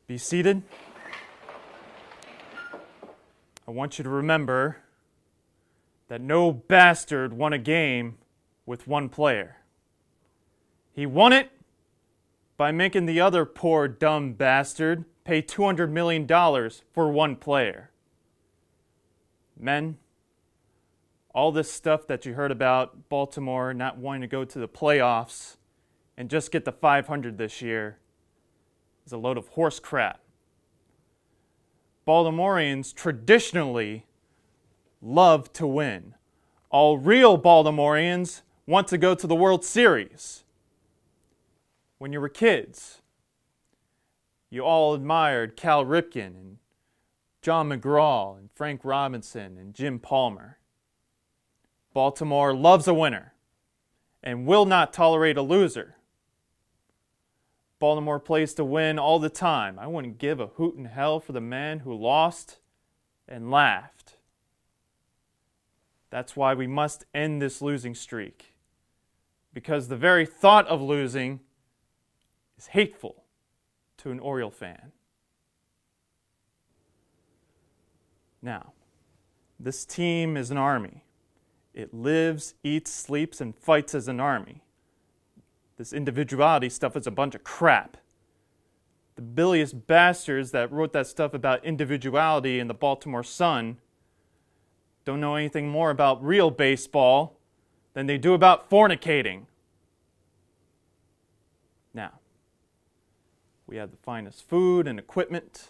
Be seated. I want you to remember that no bastard won a game with one player. He won it by making the other poor dumb bastard pay $200 million for one player. Men, all this stuff that you heard about Baltimore not wanting to go to the playoffs and just get to 500 this year is a load of horse crap. Baltimoreans traditionally love to win. All real Baltimoreans want to go to the World Series. When you were kids, you all admired Cal Ripken and John McGraw and Frank Robinson and Jim Palmer. Baltimore loves a winner and will not tolerate a loser. Baltimore plays to win all the time. I wouldn't give a hoot in hell for the man who lost and laughed. That's why we must end this losing streak. Because the very thought of losing is hateful to an Oriole fan. Now, this team is an army. It lives, eats, sleeps, and fights as an army. This individuality stuff is a bunch of crap. The bilious bastards that wrote that stuff about individuality in the Baltimore Sun don't know anything more about real baseball than they do about fornicating. Now, we have the finest food and equipment,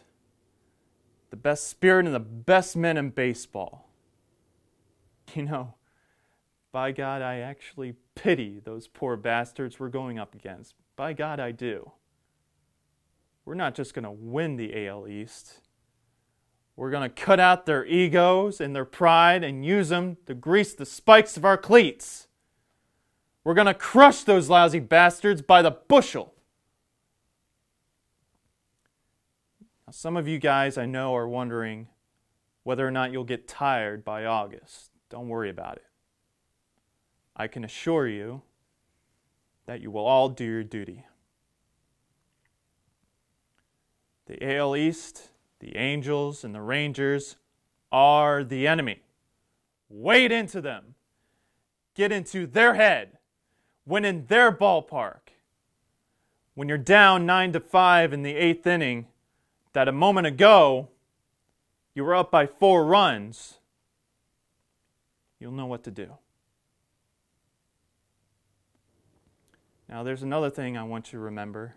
the best spirit and the best men in baseball. You know, by God, I actually pity those poor bastards we're going up against. By God, I do. We're not just going to win the AL East. We're going to cut out their egos and their pride and use them to grease the spikes of our cleats. We're going to crush those lousy bastards by the bushel. Now, some of you guys I know are wondering whether or not you'll get tired by August. Don't worry about it. I can assure you that you will all do your duty. The AL East, the Angels, and the Rangers are the enemy. Wade into them. Get into their head. Win in their ballpark. When you're down 9-5 in the 8th inning, that a moment ago you were up by 4 runs, you'll know what to do. Now, there's another thing I want you to remember.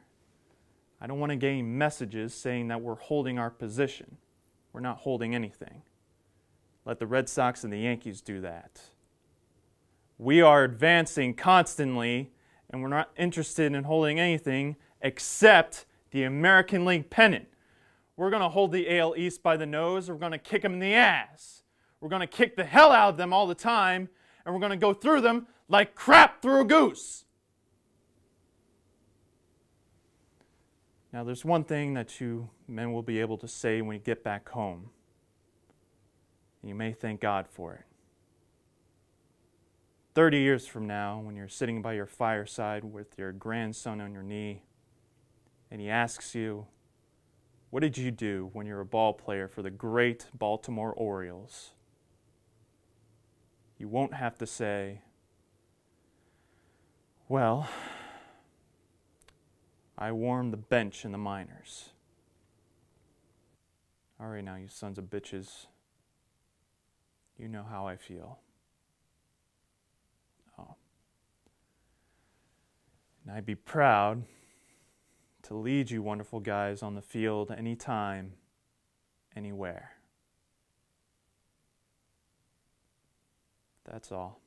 I don't want to get any messages saying that we're holding our position. We're not holding anything. Let the Red Sox and the Yankees do that. We are advancing constantly, and we're not interested in holding anything except the American League pennant. We're going to hold the AL East by the nose. We're going to kick them in the ass. We're going to kick the hell out of them all the time, and we're going to go through them like crap through a goose. Now, there's one thing that you men will be able to say when you get back home. You may thank God for it. 30 years from now, when you're sitting by your fireside with your grandson on your knee, and he asks you, what did you do when you were a ball player for the great Baltimore Orioles? You won't have to say, well, I warmed the bench in the minors. All right now, you sons of bitches. You know how I feel. Oh. And I'd be proud to lead you wonderful guys on the field anytime, anywhere. That's all.